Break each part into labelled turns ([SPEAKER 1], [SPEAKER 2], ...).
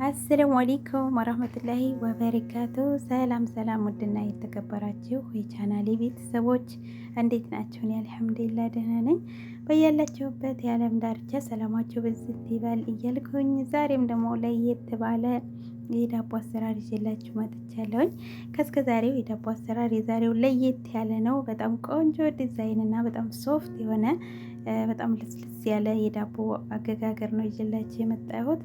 [SPEAKER 1] አሰላሙ አለይኩም ወራህመቱላሂ ወበረካቱ። ሰላም ሰላም፣ ውድና የተከበራችሁ የቻናሌ ቤተሰቦች እንዴት ናችሁ? እኔ አልሐምዱሊላህ ደህና ነኝ። በያላችሁበት የዓለም ዳርቻ ሰላማችሁ ብዝት ይበል እያልኩኝ ዛሬም ደግሞ ለየት ባለ የዳቦ አሰራር ይዤላችሁ መጥቻለሁኝ። ከእስከ ዛሬው የዳቦ አሰራር የዛሬው ለየት ያለ ነው። በጣም ቆንጆ ዲዛይን እና በጣም ሶፍት የሆነ በጣም ልስልስ ያለ የዳቦ አገጋገር ነው ይዤላችሁ የመጣሁት።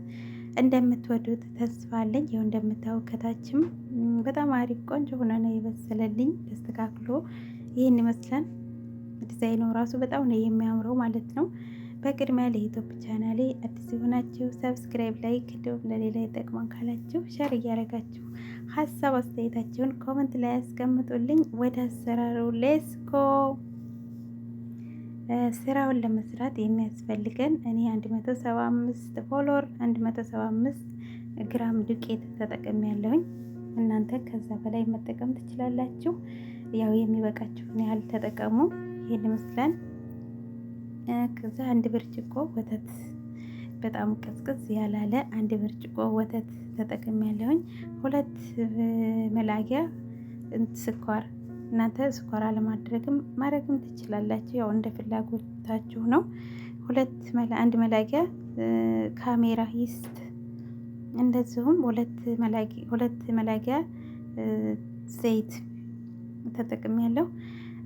[SPEAKER 1] እንደምትወዱት ተስፋ አለኝ። ይኸው እንደምታዩት ከታችም በጣም አሪፍ ቆንጆ ሆኖ ነው የበሰለልኝ። ተስተካክሎ ይህን ይመስላል። ዲዛይኑ ራሱ በጣም ነው የሚያምረው ማለት ነው። በቅድሚያ ለዩቲዩብ ቻናሌ አዲስ የሆናችሁ ሰብስክራይብ፣ ላይክ እንዲሁም ለሌላ ይጠቅማል ካላችሁ ሸር እያደረጋችሁ ሀሳብ አስተያየታችሁን ኮመንት ላይ ያስቀምጡልኝ። ወደ አሰራሩ ሌስኮ። ስራውን ለመስራት የሚያስፈልገን እኔ 175 ፎሎር 175 ግራም ዱቄት ተጠቅሜ ያለሁኝ። እናንተ ከዛ በላይ መጠቀም ትችላላችሁ። ያው የሚበቃችሁን ያህል ተጠቀሙ። ይሄን ይመስላል። ከዛ አንድ ብርጭቆ ወተት፣ በጣም ቅዝቅዝ ያላለ አንድ ብርጭቆ ወተት ተጠቅሜ ያለሁኝ። 2 መላጊያ ስኳር፣ እናንተ ስኳር አለማድረግም ማድረግም ትችላላችሁ። ያው እንደ ፍላጎታችሁ ነው። 1 መላጊያ ካሜራ ይስት፣ እንደዚሁም 2 መላጊያ ዘይት ተጠቅሜያለሁ።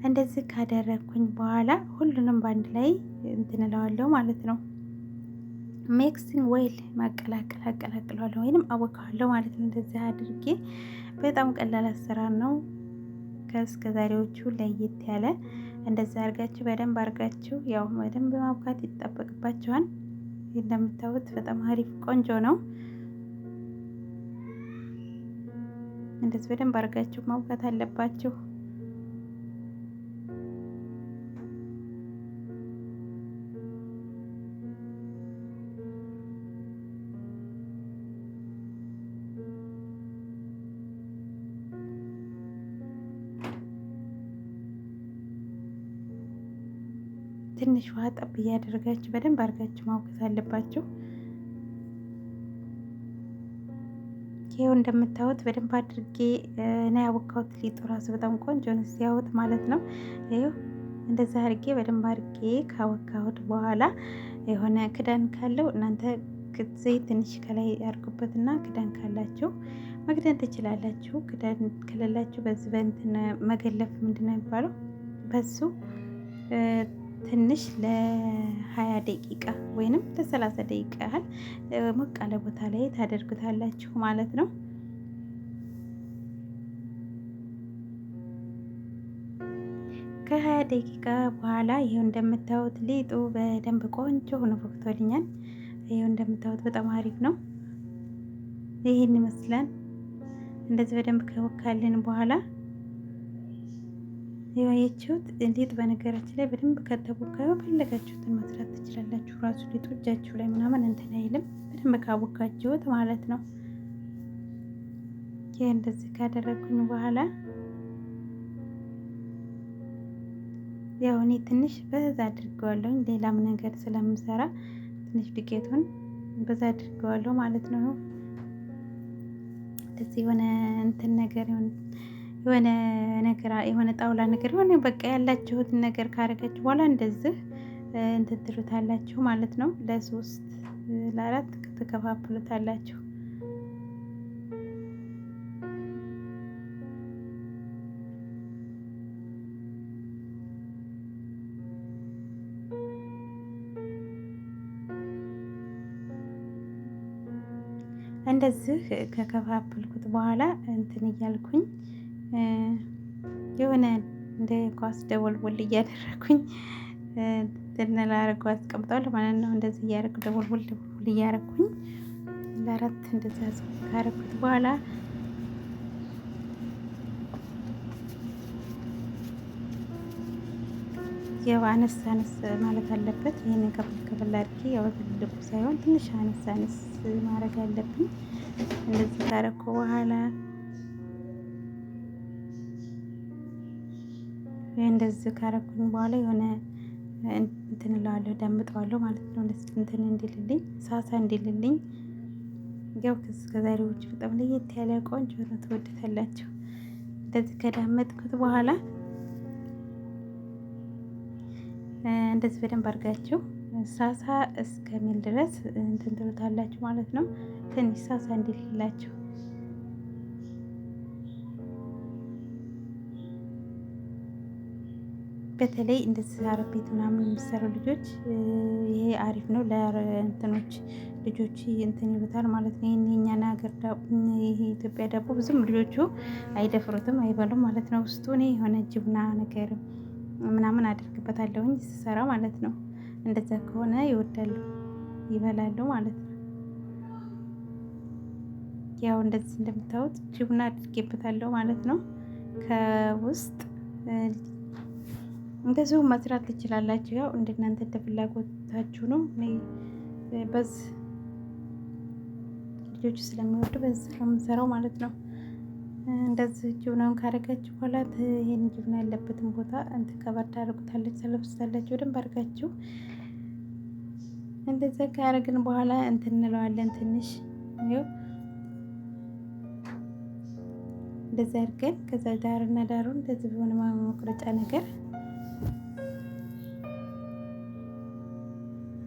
[SPEAKER 1] እንደዚህ ካደረግኩኝ በኋላ ሁሉንም በአንድ ላይ እንትን እለዋለሁ ማለት ነው። ሚክሲንግ ዌል አቀላቅለዋለሁ ወይንም አወካዋለሁ ማለት ነው። እንደዚህ አድርጌ በጣም ቀላል አሰራር ነው። ከእስከ ዛሬዎቹ ለየት ያለ እንደዚህ አድርጋችሁ በደንብ አድርጋችሁ ያው በደንብ ማብካት ይጠበቅባችኋል። እንደምታዩት በጣም አሪፍ ቆንጆ ነው። እንደዚህ በደንብ አድርጋችሁ ማብካት አለባችሁ። ትንሽ ውሃ ጠብ እያደረጋችሁ በደንብ አድርጋችሁ ማውቀት አለባችሁ። ይሄው እንደምታዩት በደንብ አድርጌ ነው ያወካሁት። ሊጡ ራሱ በጣም ቆንጆ ነው ሲያወጥ ማለት ነው። ይሄው እንደዛ አድርጌ በደንብ አድርጌ ካወካሁት በኋላ የሆነ ክዳን ካለው እናንተ ዘይት ትንሽ ከላይ ያርጉበትና ክዳን ካላችሁ መክደን ትችላላችሁ። ክዳን ከሌላችሁ በዚህ በእንትን መገለፍ ምንድነው የሚባለው በሱ ትንሽ ለ20 ደቂቃ ወይንም ለ30 ደቂቃ ያህል ሞቅ ያለ ቦታ ላይ ታደርጉታላችሁ ማለት ነው። ከ20 ደቂቃ በኋላ ይሄው እንደምታዩት ሊጡ በደንብ ቆንጆ ሆኖ ፈክቶልኛል። ይሄው እንደምታዩት በጣም አሪፍ ነው። ይሄን ይመስላል። እንደዚህ በደንብ ከወካልን በኋላ የዋየችሁት ሊጥ በነገራችን ላይ በደንብ ከተቦካ ፈለጋችሁትን መስራት ትችላላችሁ። ራሱ ሊጡ እጃችሁ ላይ ምናምን እንትን አይልም፣ በደንብ ካቦካችሁት ማለት ነው። ይሄ እንደዚህ ካደረግኩኝ በኋላ ያው እኔ ትንሽ በዛ አድርገዋለሁ፣ ሌላም ነገር ስለምሰራ ትንሽ ዱቄቱን በዛ አድርገዋለሁ ማለት ነው። እንደዚህ የሆነ እንትን ነገር የሆነ ነገር የሆነ ጣውላ ነገር የሆነ በቃ ያላችሁትን ነገር ካረጋችሁ በኋላ እንደዚህ እንትን ትሉታላችሁ ማለት ነው። ለ3 ለ4 ትከፋፍሉታላችሁ። እንደዚህ ከከፋፈልኩት በኋላ እንትን እያልኩኝ የሆነ እንደ ኳስ ደወልወል እያደረኩኝ ላደርገው አስቀምጠዋለሁ ማለት ነው። እንደዚህ እያደረኩ ደወልወል እያደረኩኝ ለ4 እንደዚህ ካረኩት በኋላ ያው አነስ ማለት አለበት። ይሄንን ከፍል አድርጌ ያው ትልቁ ሳይሆን ትንሽ አነስ ማድረግ አለብኝ። እንደዚህ ካረኩ በኋላ እንደዚህ ካረኩኝ በኋላ የሆነ እንትን እለዋለሁ፣ ዳምጠዋለሁ ማለት ነው። እንትን እንዲልልኝ ሳሳ እንዲልልኝ ያው ከዛሬዎች በጣም ለየት ያለ ቆንጆ ነው፣ ትወዱታላችሁ። እንደዚህ ከዳመጥኩት በኋላ እንደዚህ በደንብ አድርጋችሁ ሳሳ እስከሚል ድረስ እንትን ትሉታላችሁ ማለት ነው። ትንሽ ሳሳ እንዲልላችሁ በተለይ እንደዚህ አረብ ቤት ምናምን የሚሰሩ ልጆች ይሄ አሪፍ ነው። ለእንትኖች ልጆች እንትን ይሉታል ማለት ነው። ይሄን የኛን ሀገር ይሄ ኢትዮጵያ ዳቦ ብዙም ልጆቹ አይደፍሩትም፣ አይበሉም ማለት ነው። ውስጡ እኔ የሆነ ጅብና ነገር ምናምን አደርግበታለሁኝ ስሰራ ማለት ነው። እንደዛ ከሆነ ይወዳሉ፣ ይበላሉ ማለት ነው። ያው እንደዚህ እንደምታዩት ጅብና አድርጌበታለሁ ማለት ነው። ከውስጥ እንደዚሁ መስራት ትችላላችሁ። ያው እንደናንተ እንደ ፍላጎታችሁ ነው። በዚህ ልጆቹ ስለሚወዱ በዚህ ነው የምሰራው ማለት ነው። እንደዚህ ጅብናውን ካረጋችሁ በኋላ ይሄን ጅብና ያለበትን ቦታ እንትን ከበርዳ አድርጉታለች፣ ተለብሱታላችሁ በደንብ አድርጋችሁ። እንደዛ ካረግን በኋላ እንትን እንለዋለን ትንሽ ይኸው እንደዛ አድርገን ከዛ ዳርና ዳሩን እንደዚህ በሆነ መቁረጫ ነገር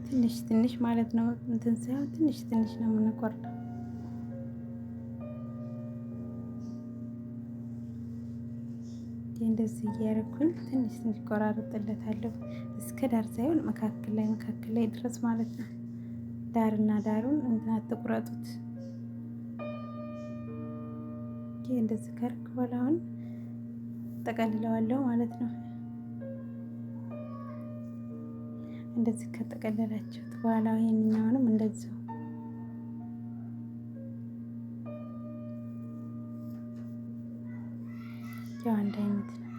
[SPEAKER 1] ትንሽ ትንሽ ማለት ነው። እንትን ሳይሆን ትንሽ ትንሽ ነው የምንቆርጠው። እንደዚህ እያደረኩኝ ትንሽ ትንሽ ቆራርጥለታለሁ። እስከ ዳር ሳይሆን መካከል ላይ ድረስ ማለት ነው። ዳርና ዳሩን እንትን አትቁረጡት። እንደዚህ ካረኩ በኋላ አሁን ጠቀልለዋለሁ ማለት ነው። እንደዚህ ከጠቀለላችሁት በኋላ ይሄንኛውንም እንደዚሁ ያው አንድ አይነት ነው።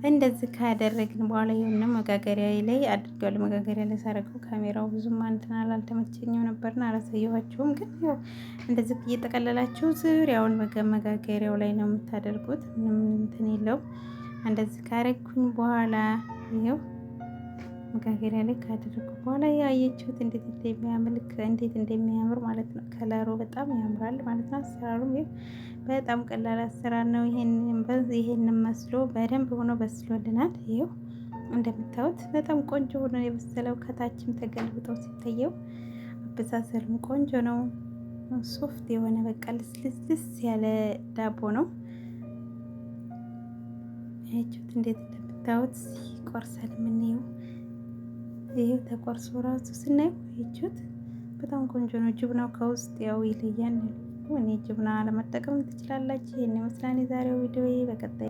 [SPEAKER 1] እንደዚህ ካደረግን በኋላ ይሁንና መጋገሪያ ላይ አድርገዋለሁ። መጋገሪያ ላይ ሳረገው ካሜራው ብዙም እንትን አልተመቸኝም ነበርና አላሳየኋችሁም። ግን ያው እንደዚህ እየጠቀለላችሁ ዙሪያውን መጋገሪያው ላይ ነው የምታደርጉት። ምንም እንትን የለውም። እንደዚህ ካረግኩኝ በኋላ ይኸው መጋገሪያ ላይ ካደረኩ በኋላ ያያችሁት እንዴት እንደሚያምር ማለት ነው። ከለሩ በጣም ያምራል ማለት ነው። አሰራሩም በጣም ቀላል አሰራር ነው። ይሄንን መስሎ በደንብ ሆኖ በስሎልናል። ይኸው እንደምታዩት በጣም ቆንጆ ሆኖ የበሰለው ከታችም ተገልብጦ ሲታየው አበሳሰሉም ቆንጆ ነው። ሶፍት የሆነ በቃ ልስልስ ያለ ዳቦ ነው። ያያችሁት እንዴት እንደምታዩት ይቆርሳል። ምንየው ይሄው ተቆርሶ ራሱ ስናየው ይቹት በጣም ቆንጆ ነው። ጅብናው ከውስጥ ያው ይለያል። እኔ ጅብና ለመጠቀም ትችላላችሁ። ይሄን ይመስላል የዛሬው ቪዲዮ። በቀጣይ